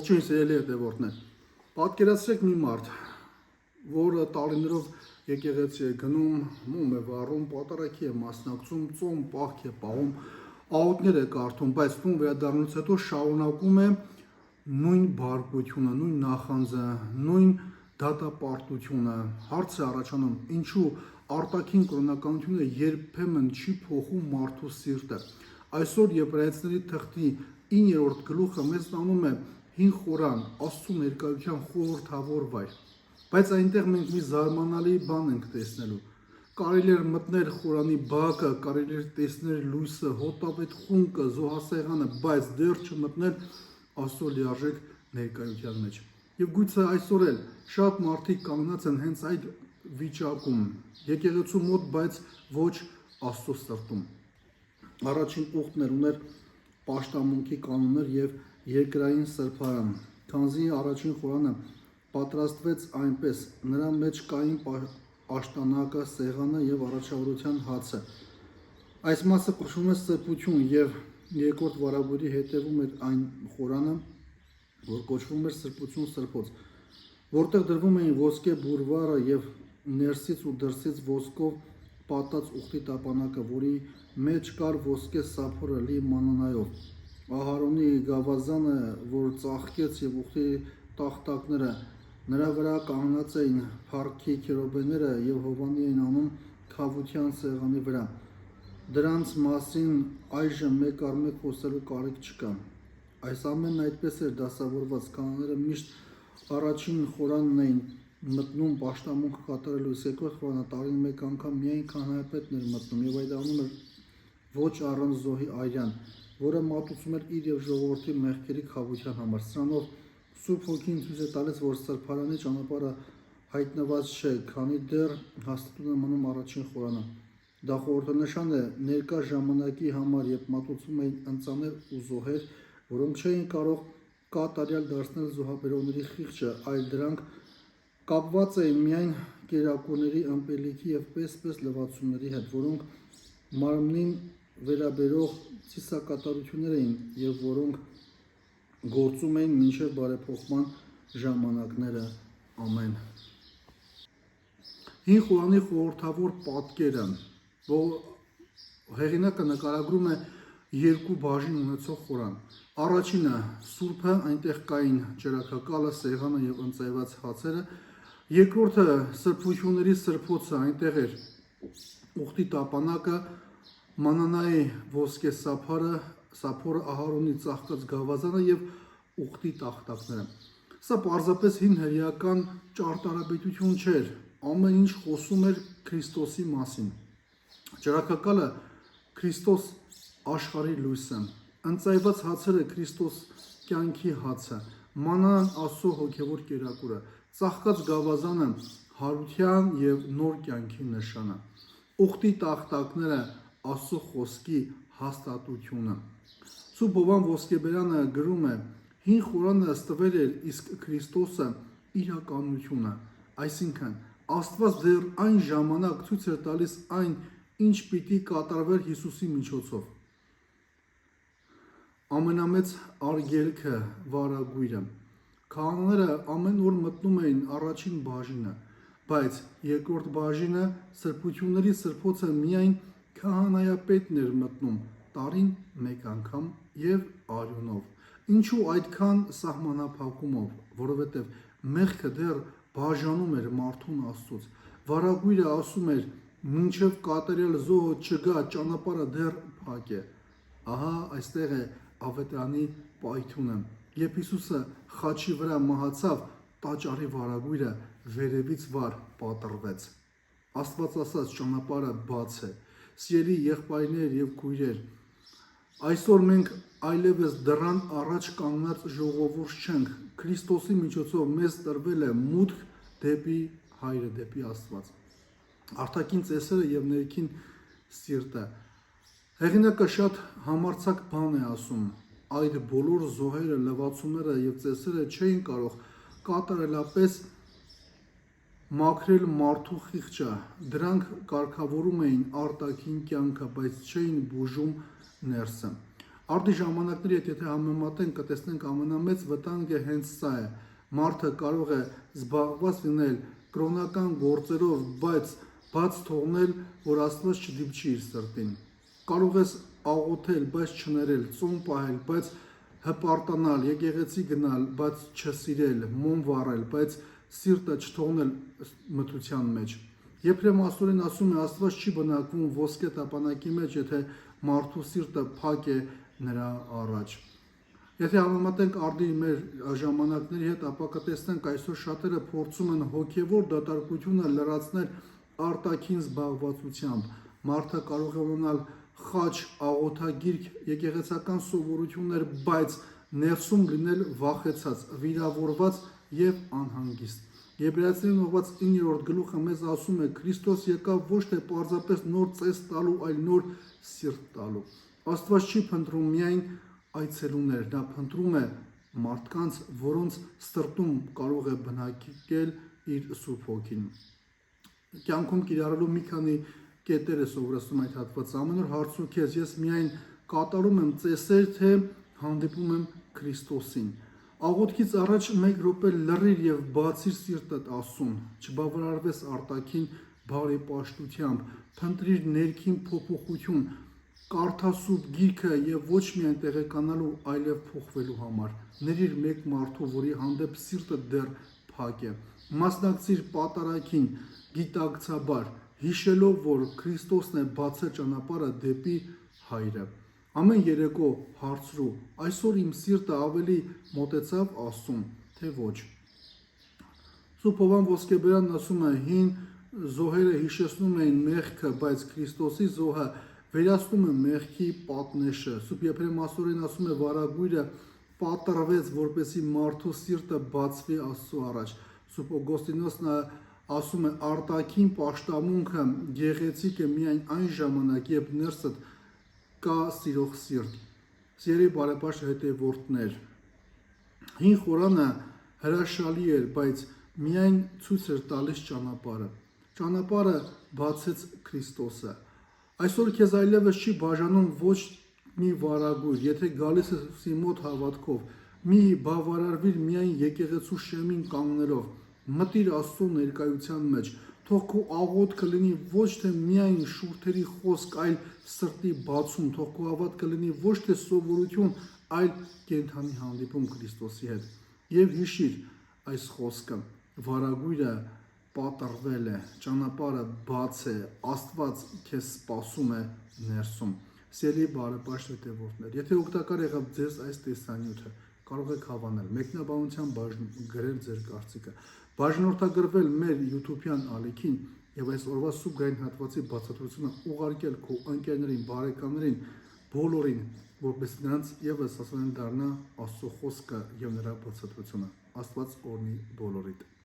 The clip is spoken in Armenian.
Ողջույն սիրելի հետևորդներ։ Պատկերացրեք մի մարդ, որը տարիներով եկեղեցի է գնում, մոմ է վառում, պատարագի է մասնակցում, ծոմ, պահք է պահում, աղոթներ է կարդում, բայց տուն վերադառնալուց հետո շարունակում է նույն բարկությունը, նույն նախանձը, նույն դատապարտությունը։ Հարց է առաջանում, ինչու արտաքին կրոնականությունը երբեմն չի փոխում մարդու սիրտը։ Այսօր եբրայեցիների թղթի 9-րդ գլուխը մեզ տանում է հին խորան, Աստծու ներկայության խորհրդավոր վայր, բայց այնտեղ մենք մի զարմանալի բան ենք տեսնելու։ Կարելի էր մտնել խորանի բակը, կարելի էր տեսնել լույսը, հոտավետ խունկը, զոհասեղանը, բայց դեռ չմտնել Աստծո լիարժեք ներկայության մեջ։ Եվ գուցե այսօր էլ շատ մարդիկ կանգնած են հենց այդ վիճակում, եկեղեցու մոտ, բայց ոչ Աստծո սրտում։ Առաջին ուխտներ ուներ պաշտամունքի կանոններ եւ երկրային սրբարան, քանզի առաջին խորանը պատրաստվեց այնպես, նրա մեջ կային աշտանակը, սեղանը եւ առաջավորության հացը։ Այս մասը կոչվում է սրբություն եւ երկրորդ վարագույրի հետևում էր այն խորանը, որ կոչվում էր սրբություն սրբոց, որտեղ դրվում էին ոսկե բուրվարը եւ ներսից ու դրսից ոսկով պատած ուխտի տապանակը, որի մեջ կար ոսկե սափորը լի մանանայով։ Ահարոնի գավազանը, որ ծաղկեց եւ ուխտի տախտակները, նրա վրա կանգնած էին փառքի քերոբեները եւ Հովանի էին անում քավության սեղանի վրա։ Դրանց մասին այժմ մեկ առ մեկ խոսելու կարիք չկա։ Այս ամենն այդպես էր դասավորված, կանոնները միշտ առաջին խորանն էին մտնում պաշտամունք կատարելուց, երկրորդ խորանը տարին մեկ անգամ միայն քահանայապետն էր մտնում եւ այդ անում էր ոչ առանց զոհի արյան, որը մատուցում էր իր եւ ժողովրդի մեղքերի քավության համար։ Սրանով Սուրբ Հոգին ցույց է տալիս, որ սրբարանի ճանապարհը հայտնված չէ, քանի դեռ հաստատուն է մնում առաջին խորանը։ Դա խորհրդանշան է ներկա ժամանակի համար, երբ մատուցում էին ընծաներ ու զոհեր, որոնք չէին կարող կատարյալ դարձնել զոհաբերողների խիղճը, այլ դրանք կապված էին միայն կերակուրների ըմպելիքի եւ պես լվացումների հետ, որոնք մարմնին վերաբերող ծիսակատարություններ էին եւ որոնք գործում էին մինչև բարեփոխման ժամանակները։ Ամեն։ Հին խորանի խորհրդավոր պատկերը, որ հեղինակը նկարագրում է երկու բաժին ունեցող խորան։ Առաջինը սուրբը, այնտեղ կային ճրագակալը, սեղանը եւ ընծայված հացերը։ Երկրորդը սրբությունների սրբոցը, այնտեղ էր ուխտի տապանակը, մանանայի ոսկե սափորը, Ահարոնի ծաղկած գավազանը եւ ուխտի տախտակները։ Սա պարզապես հին հրեական ճարտարապետություն չէր, ամեն ինչ խոսում էր Քրիստոսի մասին։ Ճրագակալը Քրիստոս աշխարհի լույսը, ընծայված հացերը Քրիստոս կյանքի հացը, մանան Աստծո հոգևոր կերակուրը, ծաղկած գավազանը հարության եւ նոր կյանքի նշանը, ուխտի տախտակները Աստծո խոսքի հաստատությունը։ Սուրբ Հովան Ոսկեբերանը գրում է. հին խորանը ստվել էր, իսկ Քրիստոսը իրականությունը, այսինքն Աստված դեռ այն ժամանակ ցույց էր տալիս այն, ինչ պիտի կատարվեր Հիսուսի միջոցով։ Ամենամեծ արգելքը վարագույրը։ Քահանաները ամեն օր մտնում էին առաջին բաժինը, բայց երկրորդ բաժինը սրբությունների սրբոցը միայն քահանայապետն էր մտնում տարին մեկ անգամ եւ արյունով։ Ինչու այդքան սահմանափակումով, որովհետև մեղքը դեռ բաժանում էր մարդուն Աստծուց։ Վարագույրը ասում էր. մինչև կատարյալ զոհը չգա, ճանապարհը դեռ փակ է։ Ահա այստեղ է ավետարանի պայթյունը։ Երբ Հիսուսը խաչի վրա մահացավ, տաճարի վարագույրը վերևից վար պատռվեց։ Աստված ասաց, ճանապարհը բաց է։ Սիրելի եղբայրներ եւ քույրեր, այսօր մենք այլևս դռան առաջ կանգնած ժողովուրդ չենք։ Քրիստոսի միջոցով մեզ տրվել է մուտք դեպի Հայրը, դեպի Աստված։ Արտաքին ծեսերը եւ ներքին սիրտը։ Հեղինակը շատ համարձակ բան է ասում։ Այդ բոլոր զոհերը, լվացումները եւ ծեսերը չէին կարող կատարելապես մաքրել մարդու խիղճը։ Դրանք կարգավորում էին արտաքին կյանքը, բայց չէին բուժում ներսը։ Արդի ժամանակների հետ եթե համեմատենք, կտեսնենք ամենամեծ վտանգը հենց սա է։ Մարդը կարող է զբաղված լինել կրոնական գործերով, բայց բաց թողնել, որ Աստված չդիպչի իր սրտին։ Կարող ես աղոթել, բայց չներել, ծոմ պահել, բայց հպարտանալ, եկեղեցի գնալ, բայց չսիրել, մոմ վառել, բայց սիրտը չթողնել մթության մեջ։ Եփրեմ աստորեն ասում է, Աստված չի բնակվում ոսկե տապանակի մեջ, եթե մարդու սիրտը փակ է նրա առաջ։ Եթե համեմատենք արդի մեր ժամանակների հետ, ապա կտեսնենք այսօր շատերը փորձում են հոգևոր դատարկությունը լրացնել արտաքին զբաղվածությամբ։ Մարդը կարող է ունենալ խաչ, աղոթագիրք, եկեղեցական սովորություններ, բայց ներսում լինել վախեցած, վիրավորված եւ անհանգիստ։ Եբրայեցիներին ուղղված 9-րդ գլուխը մեզ ասում է. Քրիստոս եկավ ոչ թե պարզապես նոր ծես տալու, այլ նոր սիրտ տալու։ Աստված չի փնտրում միայն այցելուներ, նա փնտրում է մարդկանց, որոնց սրտում կարող է բնակել իր Սուրբ Հոգին։ Կյանքում կիրառելու մի քանի կետեր է սովորեցնում այդ հատվածը։ Ամեն օր հարցու քեզ, ես միայն կատարում եմ ծեսեր, թե հանդիպում եմ Քրիստոսին։ Աղոթքից առաջ 1 րոպե լռիր եւ բացիր սիրտդ Աստծուն, չբավարարվես արտաքին բարեպաշտությամբ, փնտրիր ներքին փոփոխություն, կարդա Սուրբ Գիրքը եւ ոչ միայն տեղեկանալու, այլև փոխվելու համար։ Ների մեկ մարդու, որի հանդեպ սիրտը դեռ փակ է։ Մասնակցիր պատարագին գիտակցաբար, հիշելով, որ Քրիստոսն է բացել ճանապարհը դեպի Հայրը։ Ամեն երեկո հարցրու, այսօր իմ սիրտը ավելի մոտեցավ Աստծուն, թե ոչ։ Սուրբ Հովհան Ոսկեբեյանն ասում է, հին զոհերը հիշեցնում էին մեղքը, բայց Քրիստոսի զոհը վերացնում է մեղքի պատնեշը։ Սուրբ Եփրեմ աստորեն ասում է, վարագույրը պատռվեց, որպեսզի մարդու սիրտը բացվի Աստծո առաջ։ Սուրբ Օգոստինոսն ասում է, արտաքին պաշտամունքը գեղեցիկ է միայն այն ժամանակ, երբ ներսդ կա սիրող սիրտ։ Սիրելի բարեպաշտ հետևորդներ, հին խորանը հրաշալի էր, բայց միայն ցույց էր տալիս ճանապարհը։ Ճանապարհը բացեց Քրիստոսը։ Այսօր քեզ այլևս չի բաժանում ոչ մի վարագույր, եթե գալիս ես մոտ հավատքով, մի բավարարվիր միայն եկեղեցու շեմին կանգնելով, մտիր Աստծո ներկայության մեջ, թող քո աղոթքը լինի ոչ թե միայն շուրթերի խոսք, այլ սրտի բացում, թող քո հավատքը լինի ոչ թե սովորություն, այլ կենդանի հանդիպում Քրիստոսի հետ։ Եվ հիշիր այս խոսքը, վարագույրը պատռվել է, ճանապարհը բաց է, Աստված քեզ սպասում է ներսում։ Սիրելի բարեպաշտ հետևորդներ, եթե օգտակար եղավ ձեզ այս տեսանյութը, կարող եք հավանել, մեկնաբանության բաժնում գրել ձեր կարծիքը, բաժանորդագրվել մեր YouTube-յան ալիքին եւ այս օրվա սուբգային հատվածի բացատրությունը ուղարկել քո ընկերներին, բարեկամներին, բոլորին, որպես նրանց եւս հասանելի դառնա Աստծո խոսքը եւ նրա բացատրությունը։ Աստված օրհնի բոլորիդ։